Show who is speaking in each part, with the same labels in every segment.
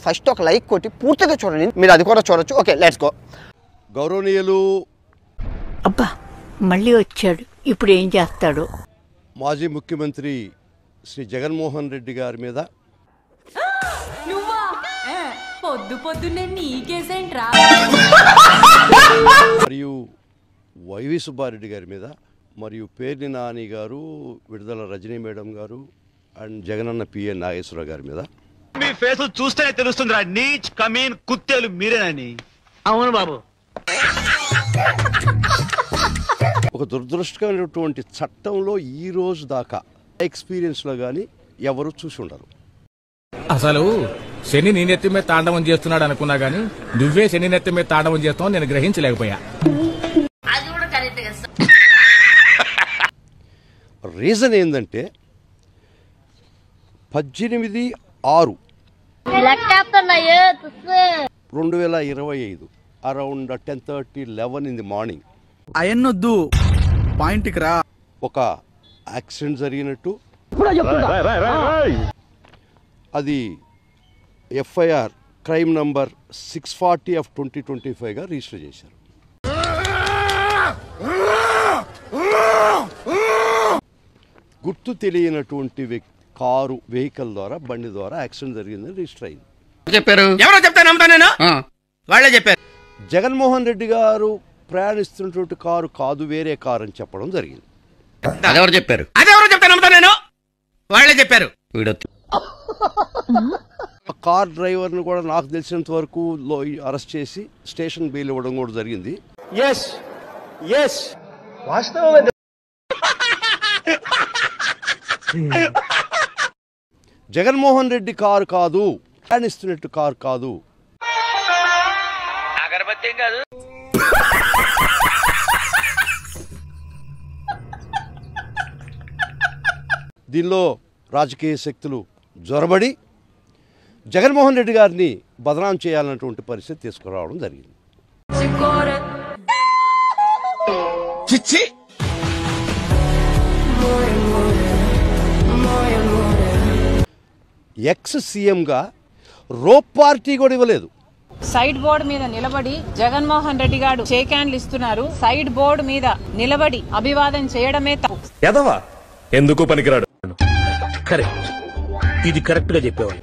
Speaker 1: First ఒక like కొట్టి పూర్తిగా చూడండి, మీరు అది కూడా చూడొచ్చు. Okay, let's go.
Speaker 2: గౌరవనీయులు
Speaker 3: అబ్బా మళ్ళీ వచ్చాడు, ఇప్పుడు ఏం చేస్తాడు?
Speaker 2: మాజీ ముఖ్యమంత్రి శ్రీ జగన్మోహన్ రెడ్డి గారి మీద
Speaker 4: పొద్దు పొద్దున్నే నీకేసేంట్రా
Speaker 2: మరియు వైవి సుబ్బారెడ్డి గారి మీద మరియు పేర్ని నాని గారు, విడుదల రజనీ మేడం గారు అండ్ జగనన్న పిఎన్ నాగేశ్వరరావు గారి మీద
Speaker 5: మీ ఫేస్ చూస్తేనే తెలుస్తుందిరా నీచ్ కమీన్ కుత్తేలు మీరేనని. అవును బాబు.
Speaker 2: ఒక దురదృష్టకరమైనటువంటి చట్టంలో ఈ రోజు దాకా ఎక్స్పీరియన్స్లో కానీ ఎవరు చూసి ఉండరు.
Speaker 6: అసలు శని నీ నెత్తి మీద తాండవం చేస్తున్నాడు అనుకున్నా గానీ నువ్వే శని నెత్తి మీద తాండవం చేస్తావు నేను గ్రహించలేకపోయా.
Speaker 2: రీజన్ ఏంటంటే 18/6/2025 అరౌండ్ 10:30, 11 in the morning
Speaker 7: అయన్నొద్దు పాయింట్కి రా.
Speaker 2: ఒక యాక్సిడెంట్ జరిగినట్టు అది ఎఫ్ఐఆర్ క్రైమ్ నంబర్ 640/2025గా రిజిస్టర్ చేశారు. గుర్తు తెలియనటువంటి కారు వెహికల్ ద్వారా బండి ద్వారా యాక్సిడెంట్ జరిగిందని రిజిస్టర్ అయింది.
Speaker 7: చెప్పారు ఎవరో చెప్తే నమ్ముతా నేను, వాళ్ళే చెప్పారు.
Speaker 2: జగన్మోహన్ రెడ్డి గారు ప్రయాణిస్తున్నటువంటి కారు కాదు, వేరే కారు అని చెప్పడం జరిగింది.
Speaker 7: అదెవరు చెప్పారు? అదెవరో చెప్తే నమ్ముతా నేను, వాళ్ళే చెప్పారు.
Speaker 2: కార్ డ్రైవర్ను కూడా నాకు తెలిసినంత వరకు అరెస్ట్ చేసి స్టేషన్ బెయిల్ ఇవ్వడం కూడా జరిగింది. జగన్మోహన్ రెడ్డి కారు కాదు, ప్రయాణిస్తున్నట్టు కారు కాదు. దీనిలో రాజకీయ శక్తులు జొరబడి జగన్మోహన్ రెడ్డి గారిని బదనాం చేయాలన్నటువంటి పరిస్థితి తీసుకురావడం జరిగింది. ఎక్స్ సీఎంగా రోప్ పార్టీ కూడా ఇవ్వలేదు.
Speaker 8: సైడ్ బోర్డు మీద నిలబడి జగన్మోహన్ రెడ్డి గారు షేక్ హ్యాండ్లు ఇస్తున్నారు. సైడ్ బోర్డు మీద నిలబడి అభివాదం చేయడమే తప్పు.
Speaker 6: ఎదవా ఎందుకు పనికిరాడు.
Speaker 7: కరెక్ట్, ఇది కరెక్ట్ గా చెప్పేవాడు.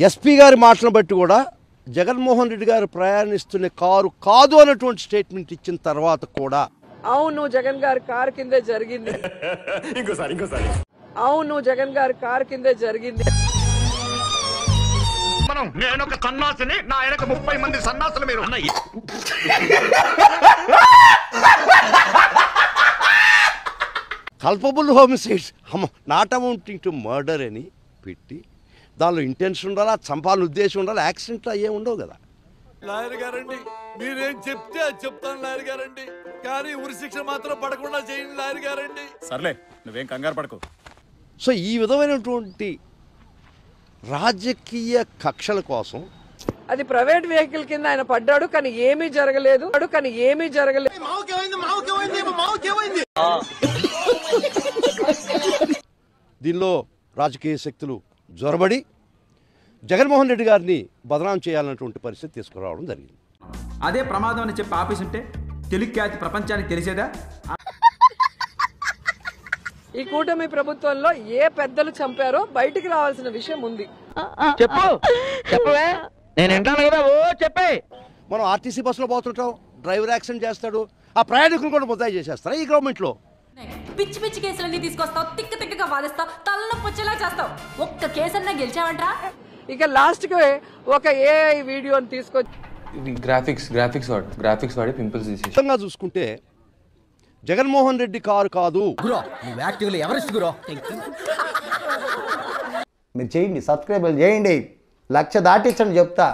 Speaker 2: ఎస్పీ గారి మాటలను బట్టి కూడా జగన్మోహన్ రెడ్డి గారు ప్రయాణిస్తున్న కారు కాదు అన్నటువంటి స్టేట్మెంట్ ఇచ్చిన తర్వాత కూడా
Speaker 9: అవును జగన్ గారి కారు కిందే జరిగింది,
Speaker 6: ఇంకోసారి
Speaker 9: అవును జగన్ గారి కారు కిందే జరిగింది.
Speaker 5: నేను ఒక సన్నాసిని, నా వెనక 30 మంది సన్నాసులు మీరు.
Speaker 2: Culpable homicides not amounting to murder అని పెట్టి దానిలో ఇంటెన్షన్ ఉండాలి, చంపాలని ఉద్దేశం ఉండాలి. యాక్సిడెంట్లు అయ్యే ఉండవు కదా.
Speaker 10: లాయర్ గారండి, మీరేం చెప్తే అది చెప్తాను లాయర్ గారండి, కానీ ఉరి శిక్ష మాత్రం పడకుండా చేయండి లాయర్ గారండి.
Speaker 6: సర్లే నువ్వేం కంగారు పడకు.
Speaker 2: సో ఈ విధమైనటువంటి రాజకీయ కక్షల కోసం
Speaker 9: అది ప్రైవేట్ వెహికల్ కింద ఆయన పడ్డాడు, కానీ ఏమీ జరగలేదు.
Speaker 2: దీనిలో రాజకీయ శక్తులు జొరబడి జగన్మోహన్ రెడ్డి గారిని బదనాం చేయాలన్నటువంటి పరిస్థితి తీసుకురావడం జరిగింది.
Speaker 7: అదే ప్రమాదం అని చెప్పి ఆపేసింటే తెలుగు ఖ్యాతి ప్రపంచానికి తెలిసేదా?
Speaker 9: ఈ కూటమి ప్రభుత్వంలో ఏ పెద్దలు చంపారో బయటికి రావాల్సిన విషయం ఉంది.
Speaker 7: చెప్పవే, నేను వింటాను కదా. ఓ చెప్పే.
Speaker 2: మనం ఆర్టీసీ బస్సులో పోతుంటాం, డ్రైవర్ యాక్సిడెంట్ చేస్తాడు, ఆ ప్రయాణికులు కూడా ముద్దాయి చేసేస్తారా ఈ గవర్నమెంట్లో?
Speaker 4: పిచ్చి పిచ్చి కేసులన్నీ తీసుకొస్తావు, తిక్కగా వాదిస్తావు, తలనొప్పి వచ్చేలా చేస్తావు. ఒక్క కేసన్నా గెలిచావంట్రా?
Speaker 9: ఇక లాస్ట్ కి ఒక ఏఐ వీడియోని తీసుకొచ్చి
Speaker 11: గ్రాఫిక్స్ వాడి పింపుల్స్
Speaker 2: నిజంగా చూసుకుంటే జగన్మోహన్ రెడ్డి కారు కాదు.
Speaker 12: మీరు చేయండి, సబ్స్క్రైబ్ చేయండి, 1,00,000 దాటించండి చెప్తా.